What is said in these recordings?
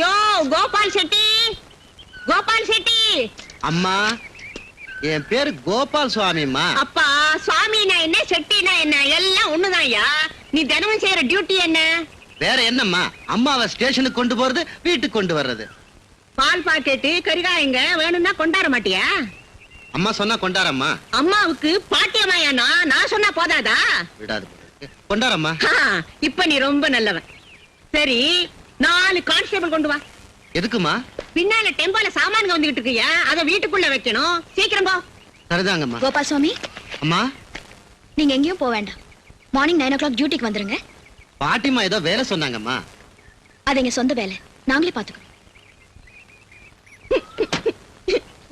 யோ கோபால் செட்டி, கோபால் செட்டி. அம்மா, என் பேரு கோபால் சுவாமிம்மா. அப்பா, சுவாமினா என்ன செட்டினா என்ன எல்லாம் ஒண்ணுதான்யா. நீ தினமும் செய்யற டியூட்டி என்ன? வேற என்னம்மா, அம்மாவை ஸ்டேஷனுக்கு கொண்டு போறது, வீட்டுக்கு கொண்டு வர்றது. பால் பாக்கெட்டு கரிகாயங்க வேணும்னா கொண்டாட மாட்டியா? அம்மா சொன்னா கொண்டாரம்மா. அம்மாவுக்கு பாட்டியம்மாயானா நான் சொன்னா போதாதா? விடாது, கொண்டாரம்மா. இப்ப நீ ரொம்ப நல்லவன். சரி, 4 கான்ஸ்டேபிள் கொண்டு வா. எதுக்குமா? பின்னால டெம்போல சாமான்ங்க வந்துகிட்டு இருக்கியா, அத வீட்டுக்குள்ள வைக்கணும். சீக்கிரம் போ. சரிதாங்கம்மா. கோபால் சுவாமி, அம்மா நீங்க எங்கேயும் போக வேண்டாம். மார்னிங் 9 o'clock டியூட்டிக்கு வந்துருங்க. பாட்டிமா ஏதோ வேலை சொன்னாங்கம்மா. அது எங்க சொந்த வேலை, நாங்களே பாத்துக்கோம்.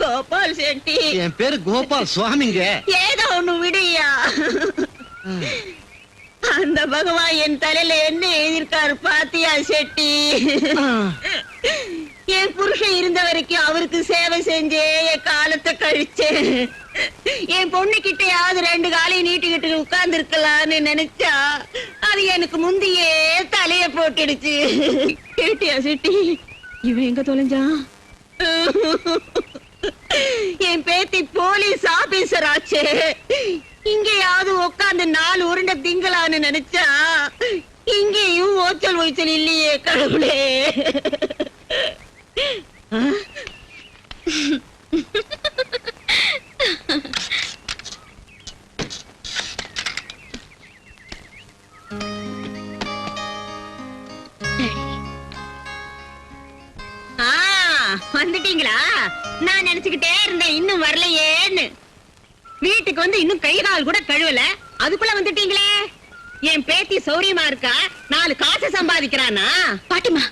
கோபால் செட்டி, என் பேரு கோபால் சுவாமிங்க. ஏதோ ஒண்ணு விடுயா. அந்த பகவான் என் தலையில என்ன எழுதியிருக்காரு பாத்தியா செட்டி? என் புருஷன் இருந்த வரைக்கும் அவருக்கு சேவை செஞ்சே என் காலத்தை கழிச்சேன். என் பொண்ணு கிட்டையாவது 2 காலையும் நீட்டிக்கிட்டு உட்கார்ந்து இருக்கலாம்னு நினைச்சா அது எனக்கு முந்தியே தலைய போட்டுடுச்சு. கேட்டியா செட்டி? இவன் எங்க தொலைஞ்சான்? என் பேத்தி போலீஸ் ஆபீசர் ஆச்சே. இங்கேயாவது உட்கார்ந்து 4 உருண்டை திங்களான்னு நினைச்சா இங்கேயும் ஓச்சல் ஓய்ச்சல் இல்லையே கடவுளே. வந்துட்டீங்களா? நான் நினைச்சுக்கிட்டே இருந்தேன் இன்னும் வரலையேன்னு. வீட்டுக்கு வந்து இன்னும் கை கால் கூட கழுவல, அதுக்குள்ள வந்துட்டீங்களே. என் பேத்தி சௌரியமா இருக்கா, 4 காசு சம்பாதிக்கிறானா? பாட்டிமா,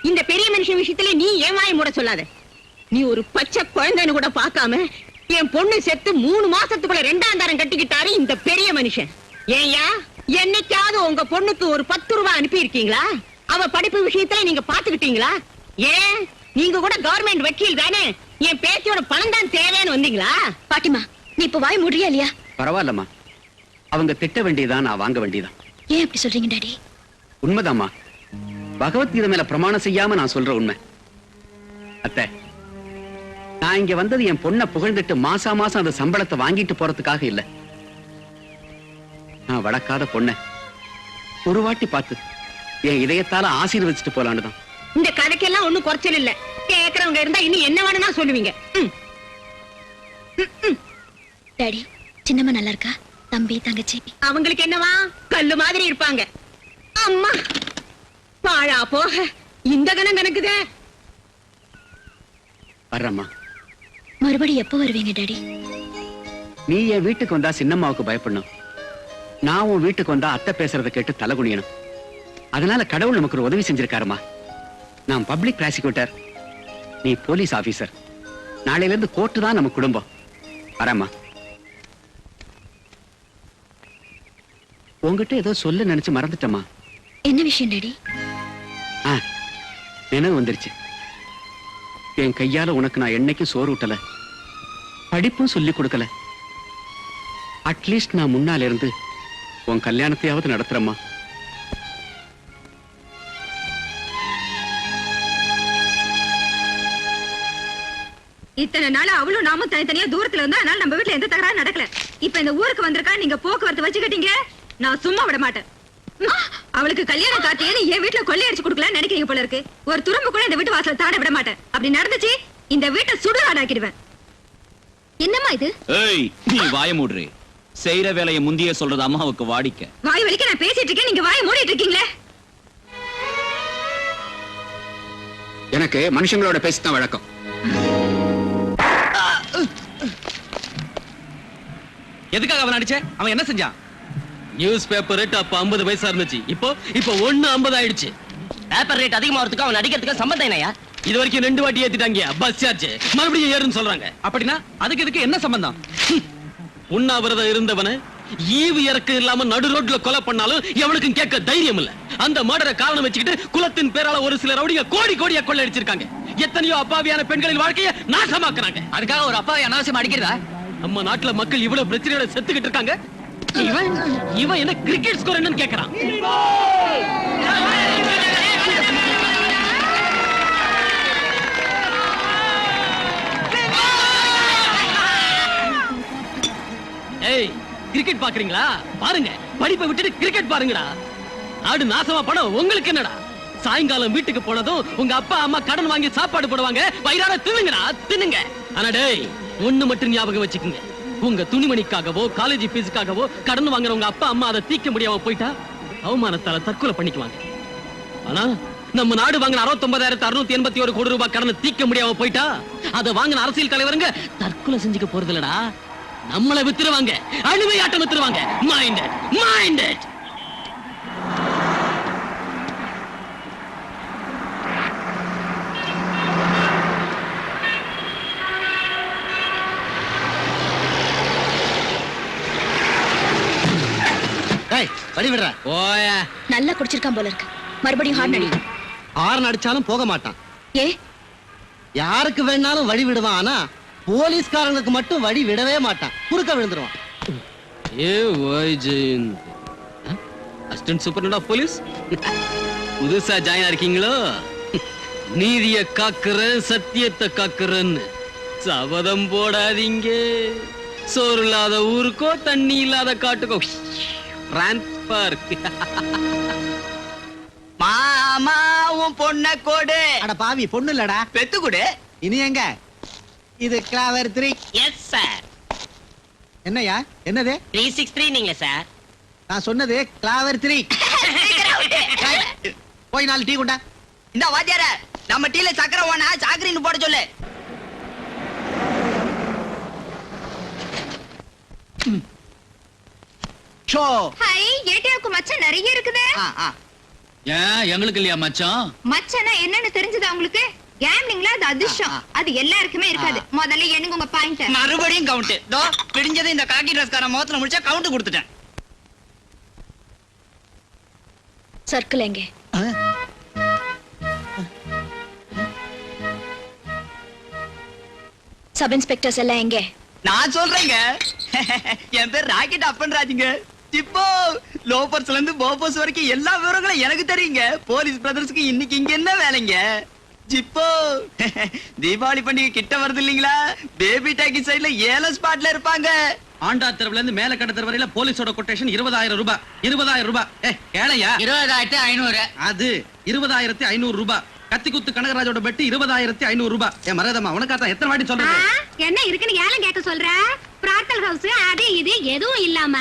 இந்த பெரிய மனுஷன் விஷயத்துல நீ ஏன் வாய் மூட சொல்லாத. நீ ஒரு பச்சை குழந்தைன்னு கூட பார்க்காம என் பொண்ணு செத்து 3 மாசத்துக்குள்ள 2ஆம் தரம் கட்டிக்கிட்டாரு இந்த பெரிய மனுஷன். ஏன்யா, என்னைக்காவது உங்க பொண்ணுக்கு ஒரு 10 ரூபாய் அனுப்பி இருக்கீங்களா? அவ படிப்பு விஷயத்துல நீங்க பாத்துக்கிட்டீங்களா? ஏன், நீங்க கூட கவர்மெண்ட் வக்கீல் தானே, என் பேத்தியோட பணம் தான் தேவைன்னு வந்தீங்களா? பாட்டிமா, நீ இப்ப வாய் மூடுறியா இல்லையா? பரவாயில்லம்மா, அவங்க திட்ட வேண்டியதான், நான் வாங்க வேண்டியதான். ஏன் அப்படி சொல்றீங்க டாடி? உண்மைதாம்மா, பகவத்கீதை மேல பிரமாணம் செய்யாம நான் சொல்ற உண்மை. அத்தை, நான் இங்க வந்தது என் பொண்ணை புகழ்ந்துட்டு மாசா மாசம் அந்த சம்பளத்தை வாங்கிட்டு போறதுக்காக இல்ல. நான் வளர்க்காத பொண்ணை ஒரு வாட்டி பார்த்து என் இதயத்தால ஆசீர்வதிச்சுட்டு போலான்னு தான். இந்த கதைக்கெல்லாம் ஒண்ணும் குறைச்சல் இல்ல. கேக்குறவங்க இருந்தா இன்னும் என்ன வேணும்னா சொல்லுவீங்க. டாடி, சின்னம்மா நல்லா இருக்கா? தம்பி தங்கச்சி அவங்களுக்கு என்னவா, கல்லு மாதிரி இருப்பாங்க. அம்மா பாழா போக இந்த கணம் கணக்குதே. வர்றம்மா. மறுபடியும் எப்போ வருவீங்க டாடி? நீ என் வீட்டுக்கு வந்தா சின்னம்மாவுக்கு பயப்படணும், நான் உன் வீட்டுக்கு வந்தா அத்தை பேசுறதை கேட்டு தலை குனியணும். அதனால கடவுள் நமக்கு ஒரு உதவி செஞ்சிருக்காருமா. நான் பப்ளிக் ப்ராசிக்யூட்டர், நீ போலீஸ் ஆபீசர். நாளையில இருந்து கோர்ட்டு தான் நம்ம குடும்பம். வரேம்மா. உங்ககிட்ட ஏதோ சொல்ல நினைச்சு மறந்துட்டமா. என்ன விஷயம் டாடி? நினைவு வந்துருச்சு. என் கையால உனக்கு நான் என்னைக்கும் சோறு ஊட்டல, படிப்பும் சொல்லி கொடுக்கல. அட்லீஸ்ட் நான் முன்னால இருந்து உன் கல்யாணத்தையாவது நடத்துறேம்மா. இத்தனை நாள் அவளும் நாமும் தனித்தனியா தூரத்துல இருந்தா, அதனால நம்ம வீட்டுல எந்த தகராறும் நடக்கல. இப்ப இந்த ஊருக்கு வந்திருக்கா, நீங்க போக்குவரத்து வச்சுக்கிட்டீங்க, நான் சும்மா விட மாட்டேன். அவளுக்கு கல்யாணம் காட்டியே என் வீட்டுல கொள்ளையடிச்சு கொடுக்கலாம்னு நினைக்கிறீங்க போல இருக்கு. ஒரு துரும்பு கூட இந்த வீட்டு வாசல தாட விட மாட்டேன். அப்படி நடந்துச்சு இந்த வீட்டை சுடுகாடாக்கிடுவேன். என்னம்மா இது? ஏய், நீ வாய மூடுறே. செய்யற வேலையை முந்தியே சொல்றது அம்மாவுக்கு வாடிக்க. வாய் வலிக்க நான் பேசிட்டு இருக்கேன், நீங்க வாயை மூடிட்டு இருக்கீங்களே. எனக்கு மனுஷங்களோட பேசிதான் வழக்கம். எதுக்காக அவன் அடிச்ச? அவன் என்ன செஞ்சான்? நியூஸ் பேப்பர் ரேட் அப்ப 50 பைசா இருந்துச்சு, இப்போ 1.50 ஆயிடுச்சு. பேப்பர் ரேட் அதிகமாகிறதுக்கு அவன் அடிக்கிறதுக்கு சம்பந்தம் என்னையா? இது வரைக்கும் 2 வாட்டி ஏத்திட்டாங்க பஸ் சார்ஜ், மறுபடியும் ஏறுன்னு சொல்றாங்க. அப்படின்னா அதுக்கு இதுக்கு என்ன சம்பந்தம்? உண்ணாவிரதம் இருந்தவன ஈவு இறக்கு இல்லாம நடு ரோட்ல கொலை பண்ணாலும் எவனுக்கும் கேட்க தைரியம் இல்ல. அந்த மர்டரை காரணம் வச்சுக்கிட்டு குலத்தின் பேரால ஒரு சில ரவுடிங்க கோடி கோடியா கொள்ளை அடிச்சிருக்காங்க. எத்தனையோ அப்பாவியான பெண்களின் வாழ்க்கையை நாசமாக்குறாங்க. அதுக்காக ஒரு அப்பாவை அனாவசியமா அடிக்கிறதா? நம்ம நாட்டுல மக்கள் இவ்வளவு பிரச்சனையோட செத்துக்கிட்டு இருக்காங்க. இவன் என்ன கிரிக்கெட் ஸ்கோர் என்னன்னு கேக்குறான். ஏய், கிரிக்கெட் பாக்குறீங்களா? பாருங்க. படிப்பை விட்டுட்டு கிரிக்கெட் பாருங்கடா. நாடு நாசமா படம் உங்களுக்கு என்னடா? சாயங்காலம் வீட்டுக்கு போனதும் உங்க அப்பா அம்மா கடன் வாங்கி சாப்பாடு போடுவாங்க. வயிறார தின்னுங்கடா, தின்னுங்க. ஆனா டேய், ஒண்ணு மட்டும் ஞாபகம் வச்சுக்கோங்க. உங்க துணிமணிக்காகவோ காலேஜ் ஃபீஸுக்காகவோ கடன் வாங்குற உங்க அப்பா அம்மா அதை தீக்க முடியாம போயிட்டா அவமானத்தால தற்கொலை பண்ணிக்குவாங்க. ஆனா நம்ம நாடு வாங்கின 69,681 கோடி ரூபாய் கடனை தீக்க முடியாம போயிட்டா அதை வாங்கின அரசியல் தலைவருங்க தற்கொலை செஞ்சுக்க போறது இல்லடா, நம்மளை வித்துருவாங்க. அழிவை ஆட்டம் வித்துருவாங்க. Minded, minded. டேய், வழி விடுற. ஓயா, நல்லா குடிச்சிருக்கான் போல இருக்கு. மறுபடியும் ஹார்ன் அடி. ஹார்ன் அடிச்சாலும் போக மாட்டான். ஏ யாருக்கு வேணாலும் வழி விடுவான். ஆனா போலீஸ்காரங்களுக்கு மட்டும் வழி விடவே மாட்டான். குறுக்க விழுந்துருவான். ஏ ஓய் Jayanth, assistant superintendent of police புதுசா ஜாயின் இருக்கீங்களோ? நீதிய காக்குறேன், சத்தியத்தை காக்குறேன்னு சபதம் போடாதீங்க. சோறு இல்லாத ஊருக்கோ தண்ணி இல்லாத காட்டுக்கோ டிரான்ஸ்பர். மாமாவும் பொண்ண கோடு அட பாவி, பொண்ணு இல்லடா, பெத்து கொடு. இனி எங்க? இது கிளாவர் 3. Yes sir. என்னையா? என்னது? 363 நீங்க சார். நான் சொன்னது கிளாவர் 3. போய் 4 டீ கொண்டா. இந்த வாத்தியார நம்ம டீல சக்கரை ஓனா சாக்கரின்னு போட சொல்லு. ஷோ. ஹை, ஏடியாவுக்கு மச்சம் நிறைய இருக்குது. ஏன் எங்களுக்கு இல்லையா மச்சான்? மச்சனா என்னன்னு தெரிஞ்சதா உங்களுக்கு? கேம்லிங்ல அது அதிர்ஷ்டம். அது எல்லாருக்குமே இருக்காது. முதல்ல எண்ணுங்க உங்க பாயிண்ட். மறுபடியும் கவுண்ட். தோ பிடிஞ்சது இந்த காக்கி டிரஸ்கார முகத்துல முடிச்சா கவுண்ட் கொடுத்துட்டேன். சர்க்கிள் எங்கே? சப் இன்ஸ்பெக்டர்ஸ் எல்லாம் எங்கே? நான் சொல்றேங்க. என் பேர் ராக்கெட் அப்பன் ராஜுங்க. இப்போ லோபர்ஸ்ல இருந்து போபர்ஸ் வரைக்கும் எல்லா விவரங்களும் எனக்கு தெரியுங்க. போலீஸ் பிரதர்ஸ்க்கு இன்னைக்கு இங்க என்ன வேலைங்க? ஜிப்போ தீபாவளி பண்டிகை கிட்ட வருது இல்லீங்களா? பேபி டாக்கி சைடுல ஏல ஸ்பாட்ல இருப்பாங்க. ஆண்டா தெருவுல இருந்து மேல கடை தெரு வரையில போலீஸோட கொட்டேஷன் 20,000 ரூபாய். 20,000 ரூபாய். கேளையா? 20,500. அது 20,500 ரூபாய். கத்தி குத்து கனகராஜோட பெட்டு 20,500 ரூபாய். மரதமா உனக்காக எத்தனை வாட்டி சொல்றேன்? என்ன இருக்குன்னு ஏலம் கேட்க சொல்ற? பிராத்தல் ஹவுஸ் அது இது எதுவும் இல்லாம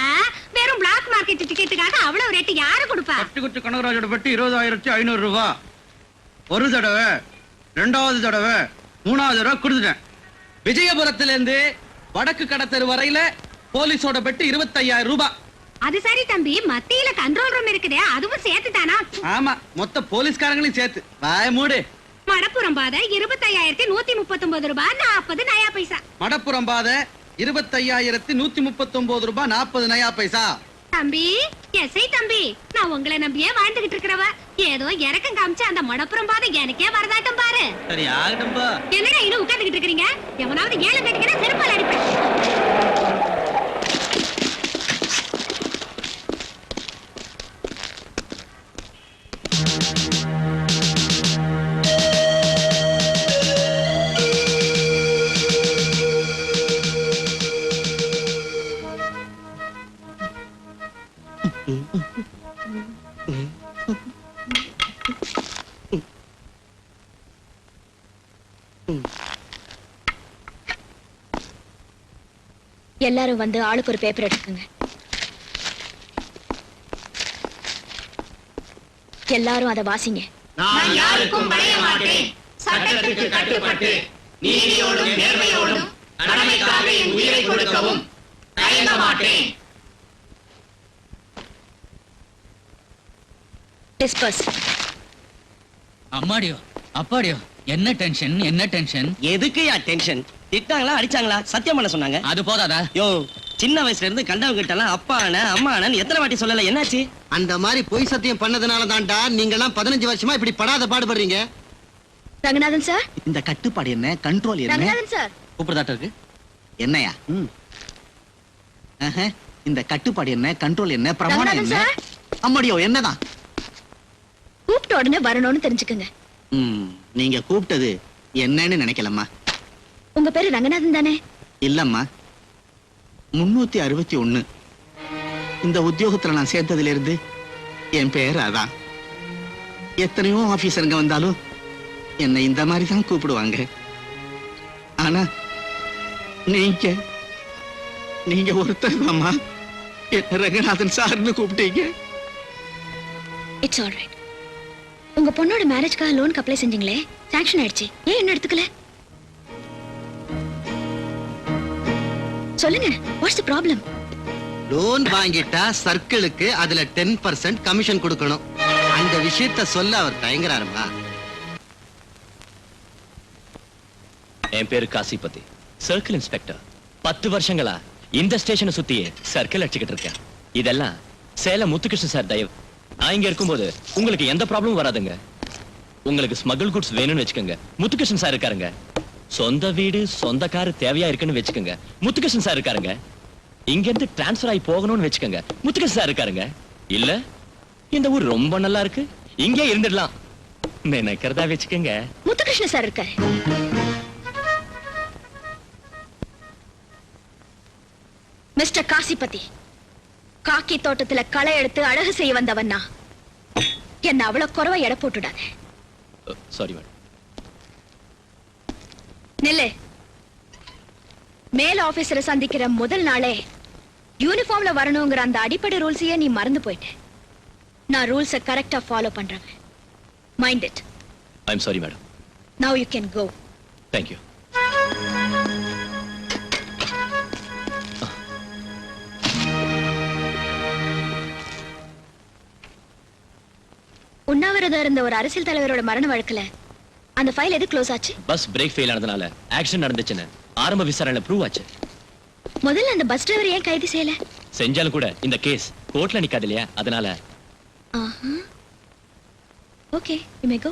வெறும் பிளாக் மார்க்கெட் டிக்கெட்டுக்காக அவ்வளவு ரேட் யாரு கொடுப்பா? கத்தி குத்து கனகராஜோட பெட்டு 20,500 ரூபாய். ஒரு தடவை, ரெண்டாவது தடவை, மூணாவது தடவை கொடுத்துட்டேன். விஜயபுரத்துல இருந்து வடக்கு கடத்தெரு வரையில போலீஸோட பெட்டு 25,000 ரூபாய். அது சரி தம்பி, மத்தியில கண்ட்ரோல் ரூம் இருக்குதே, அதுவும் சேர்த்து தானா? ஆமா, மொத்த போலீஸ்காரங்களையும் சேர்த்து. வாய மூடு. மடப்புறம் பாதை 25,139 ரூபாய் 40 நயா பைசா. மடப்புறம் பாதை 25,139 ரூபாய் 40 நயா பைசா. தம்பி, எஸ்ஐ தம்பி, நான் உங்களை நம்பியே வாழ்ந்துகிட்டு இருக்கிறவ. ஏதோ இறக்கம் காமிச்சு அந்த மடப்புறம் பாதை எனக்கே வரதாட்டம் பாரு. சரி ஆகட்டும்பா. என்னடா இன்னும் உட்கார்ந்துகிட்டு இருக்கீங்க? எவனாவது ஏலம் கேட்டீங்கன்னா செருப்பால் அடிப்பேன். எல்லாரும் வந்து ஆளுக்கு ஒரு பேப்பர் எடுத்துக்கங்க. எல்லாரும் அதை வாசிங்க. நான் யாருக்கும் பணிய மாட்டேன். சட்டத்துக்கு கட்டுப்பட்டு நீதியோடும் நேர்மையோடும் கடமைக்காக என் உயிரை கொடுக்கவும் தயங்க மாட்டேன். டிஸ்பர்ஸ். அம்மாடியோ அப்பாடியோ, என்ன டென்ஷன் என்ன டென்ஷன்? எதுக்குயா டென்ஷன்? திட்டாங்களா அடிச்சாங்களா? சத்தியம் பண்ண சொன்னாங்க. அது போதாதா? யோ, சின்ன வயசுல இருந்து கண்டவங்க கிட்ட எல்லாம் அப்பா அண்ணன் அம்மா அண்ணன் எத்தனை வாட்டி சொல்லல? என்னாச்சு? அந்த மாதிரி பொய் சத்தியம் பண்ணதுனால தான்டா நீங்க எல்லாம் 15 வருஷமா இப்படி படாத பாடுபடுறீங்க. ரங்கநாதன் சார். இந்த கட்டுப்பாடு என்ன, கண்ட்ரோல் என்ன? ரங்கநாதன் சார். கூப்பிடுதாட்ட இருக்கு. என்னையா? இந்த கட்டுப்பாடு என்ன, கண்ட்ரோல் என்ன, பிரமாணம் ரங்கநாதன் என்ன? சார். அம்மாடியோ என்னதான்? கூப்பிட்ட உடனே வரணும்னு தெரிஞ்சுக்கங்க. நீங்க கூப்பிட்டது என்னன்னு நினைக்கலம்மா. உங்க பேரு ரங்கநாதன் தானே? இல்லம்மா, 361. இந்த உத்தியோகத்துல நான் சேர்த்ததுல இருந்து என் பேர் அதான். எத்தனையோ ஆபீசருங்க வந்தாலும் என்னை இந்த மாதிரி தான் கூப்பிடுவாங்க. ஆனா நீங்க ஒருத்தர் தான்மா என்ன ரங்கநாதன் சார்னு கூப்பிட்டீங்க. It's all right. உங்க பொண்ணோட மேரேஜ்க்காக லோனுக்கு அப்ளை செஞ்சீங்களே, சாங்ஷன் ஆயிடுச்சு. ஏன் என்ன எடுத்துக்கல? சொல்லுங்க, வாட்ஸ் தி ப்ராப்ளம்? லோன் வாங்கிட்டா சர்க்கிளுக்கு அதுல 10% கமிஷன் கொடுக்கணும். அந்த விஷயத்த சொல்ல அவர் தயங்குறாருமா. என் பேரு காசிபதி, சர்க்கிள் இன்ஸ்பெக்டர். 10 வருஷங்களா இந்த ஸ்டேஷனை சுத்தியே சர்க்கிள் அடிச்சுக்கிட்டு இருக்கேன். இதெல்லாம் சேலம் முத்துகிருஷ்ணன் சார் தயவு. நான் இங்க இருக்கும்போது உங்களுக்கு எந்த ப்ராப்ளமும் வராதுங்க. உங்களுக்கு ஸ்மகிள் குட்ஸ் வேணும்னு வச்சுக்கோங்க, முத்துகிருஷ்ணன் சார் இருக்காருங்க. சொந்த வீடு சொந்த காரு தேவையா இருக்குன்னு வச்சுக்கோங்க, முத்துகிருஷ்ணன் சார் இருக்காருங்க. இங்க இருந்து டிரான்ஸ்பர் ஆகி போகணும்னு வச்சுக்கோங்க, முத்துகிருஷ்ணன் சார் இருக்காருங்க. இல்ல இந்த ஊர் ரொம்ப நல்லா இருக்கு, இங்கே இருந்துடலாம் நினைக்கிறதா வச்சுக்கோங்க, முத்துகிருஷ்ண சார் இருக்காரு. மிஸ்டர் காசிபதி, காக்கி தோட்டத்துல களை எடுத்து அழகு செய்ய வந்தவன்னா என்ன அவ்வளவு குறைவா எடை போட்டுடாத. Sorry madam. நில்லு. மேல் ஆபீசரை சந்திக்கிற முதல் நாளே யூனிஃபார்ம்ல வரணுங்கிற அந்த அடிப்படை ரூல்ஸையே நீ மறந்து போயிட்ட. நான் ரூல்ஸை கரெக்டா ஃபாலோ பண்றேன். Mind it. I am sorry madam. Now you can go. Thank you. உண்ணாவிரதம் இருந்த ஒரு அரசியல் தலைவரோட மரண வழக்குல அந்த ஃபைல் எது க்ளோஸ் ஆச்சு? பஸ் பிரேக் ஃபெயில் ஆனதுனால ஆக்சிடென்ட் நடந்துச்சுன்னு ஆரம்ப விசாரணையில ப்ரூவ் ஆச்சு. முதல்ல அந்த பஸ் டிரைவர் ஏன் கைது செய்யல? செஞ்சாலும் கூட இந்த கேஸ் கோர்ட்ல நிக்காது இல்லையா, அதனால. Okay, you may go.